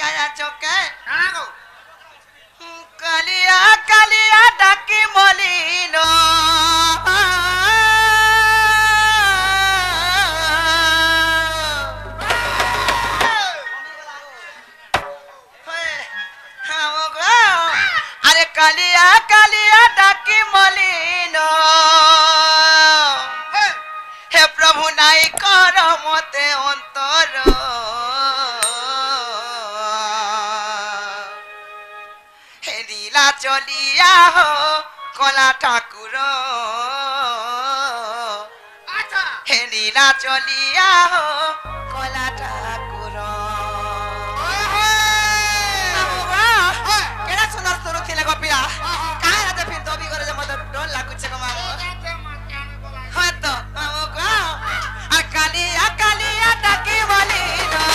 कया चोके कालिया कालिया डाकी मलिनो अरे कालिया कालिया डाकी मलिनो हे प्रभु नाई कर मते अंतर हे नीला चलिया हो कला ठाकुर हे नीला चलिया हो कला ठाकुर केड़ा सुंदर सुरो खेले गपिया काहे राते फिर दबी करे जे मते डर लागुछ कमा हां तो मामो आ कालिया डाकी मलिनो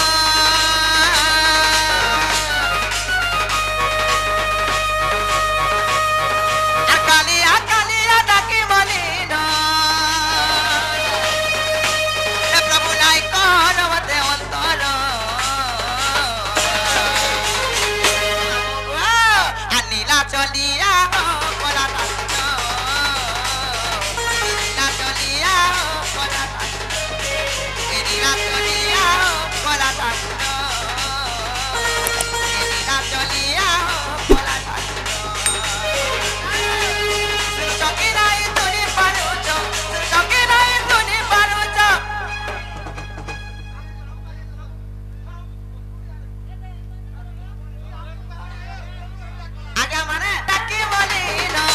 आ कालिया डाकी मलिनो हे प्रभु नाई कर मते अंतर आ नीला चलिया हो कला नीला चलिया हो कला नीला चलिया हो कला नीला चलिया हो कला चौकी नहीं तुनी पारुचो चौकी नहीं तुनी पारुचो आगे माने डाकी मलिनो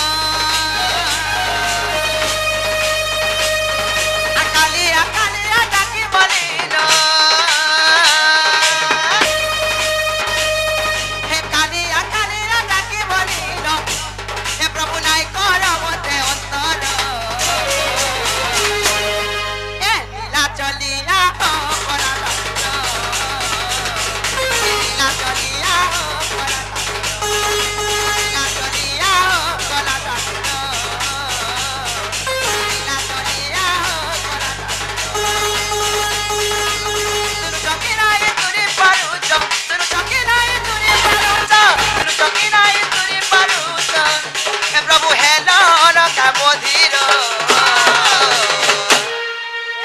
कालिया डाकी मलिनो हे कालिया डाकी मलिनो हे प्रभु नाई कर मते अंतर ए नीला चलिया हो कला नीला चलिया हो कला नीला चलिया हो कला नीला चलिया हो कला तुनु चौकी नहीं तुनी पारुचो तुनु चौकी नहीं तुनी पारुचो तुनु चौकी नहीं तुनी पारुचो हे प्रभु हेलो का बोधीर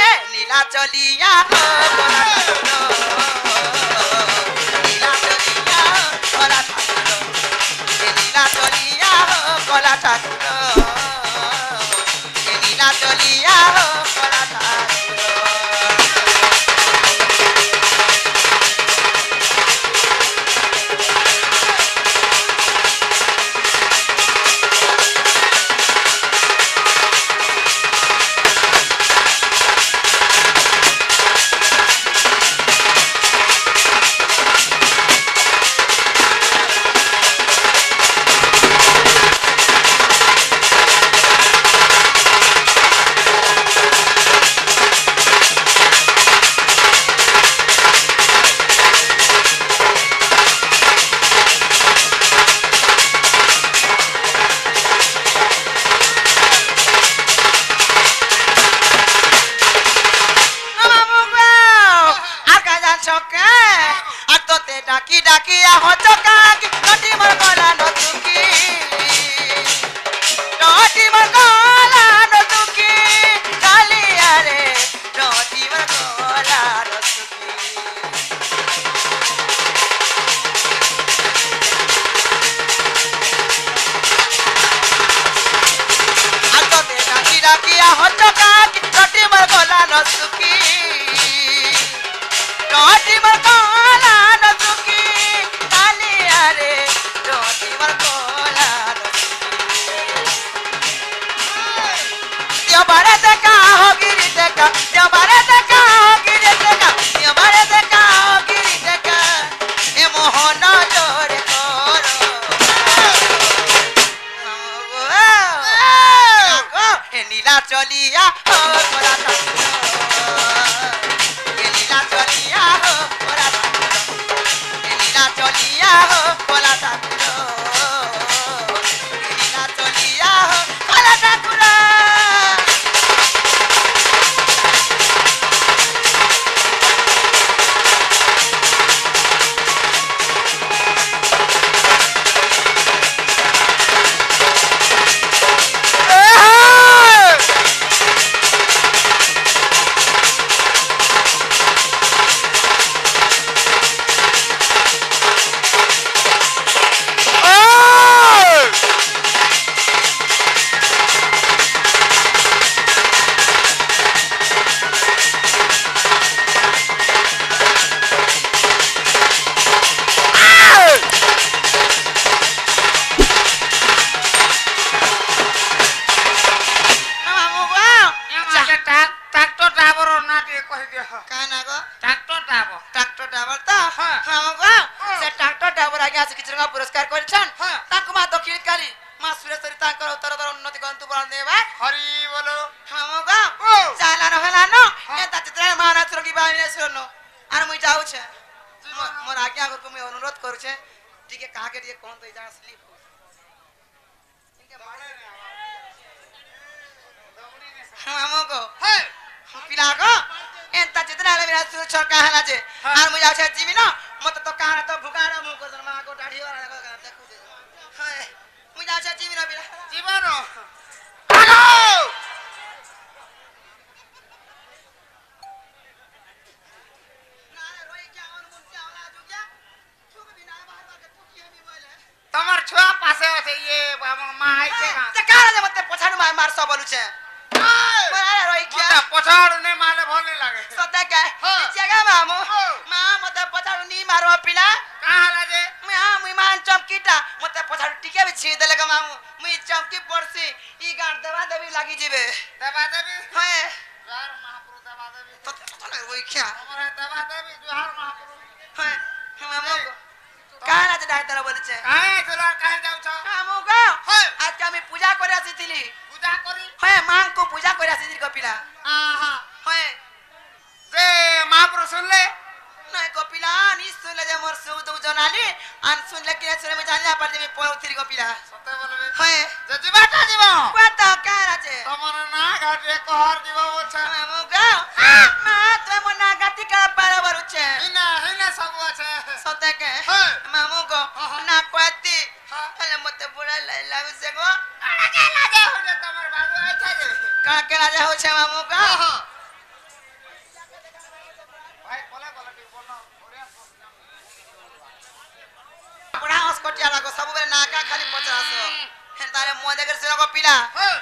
ए नीला चलिया हो कला नीला चलिया हो कला नीला चलिया हो कला ठाकुर नीला चलिया हो कला ठाकुर डाकी डाकी हो चका नटी मर गला न तुकी नटी मर गला न तुकी कालिया रे नटी मर गला न तुकी आतो ते डाकी डाकी हो चका नटी मर गला न तुकी नटी मर गला न तुकी कालिया रे नटी मर गला न କାହା ନା ଗୋ ଟ୍ରାକ୍ଟର ଟାବ ट्रैक्टर ड्राइवर तो हाँ। हमको से ट्रैक्टर ड्राइवर आगे आसे किचन का पुरस्कार करिछन हाँ। ताको मा दक्षिण काली मा सुरेश्वरी ताकर उत्तर उन्नति गंतु बळ देबा हरि बोलो हमको ओ। जाला रहला न ए ता चित्र महाराज रोगी बाईने सुनो आर मुई जाऊ छे मोर आज्ञा को मैं अनुरोध करू छे ठीक है कहा के ये कोन तो जा स्लिप हमको हे पिला को एंता चित्र आले मेरा सुर छोर कहला जे हाँ। आर मुई जाऊ छे जीवी न मत तो कहना तो भुगाड़ा मुंह को मा को दाढ़ी वाला देखो जे हाय मुई जाऊ छे जीवी न पिला जीवन आगो तमर छुआ पासे আছে ये মা আইছে কা ते काला जे मते पछाडु मार सब बोलु छे अरे रोई क्या মতে পছাড় নে মালে ভাল লাগে सदा का हाँ। जगह मामू हाँ। मां मते पछाडु नी मारो पिला কাহালা যে मुई मान चमकीटा मते पछाडु टिके भी छी देले का मामू मुई चमकी पड़सी ई गाड़ देवा देवी लागी जिबे দেবা দেবী हाय জোহার মহাপুরু দেবা দেবী तो रोई क्या তোমার দেবা দেবী জোহার মহাপুরু हाय मामू काला जे डाक्टर बोलु छे কাহে চলো কাহে যাওছ मामू को हाय आज का मैं पूजा करे आसीतिली পূজা করি हाय मां को पूजा करे आसीतिली कपिला আহা हाय যে মহাপুরু শুনলে नहीं कपिला नी सुनले जे मोर सुद जनाली आन सुनले कि सुने में जानला पर जे मैं पौथरी कपिला সতে বলবে हाय যে জীবাটা জীব कत काला छे তোমার না ঘাটে কহর জীব বলছ मामू को मां तो मना गाती का बराबर छे হিনা হিনা সব আছে सते के हाय मामू को हाँ। ना पाती हाँ। हले मते बुरा लाग से गो আগে লাগে হলে তোমার বাবু আইছা যে का केला जा हो छे मामू को আহা ভাই বলে বলে ঠিক বলো ওরে बुढ़ा हंस कोटिया लागो सब बेरे नाका खाली 50 हे तारे मुंह देकर से को पिला हाय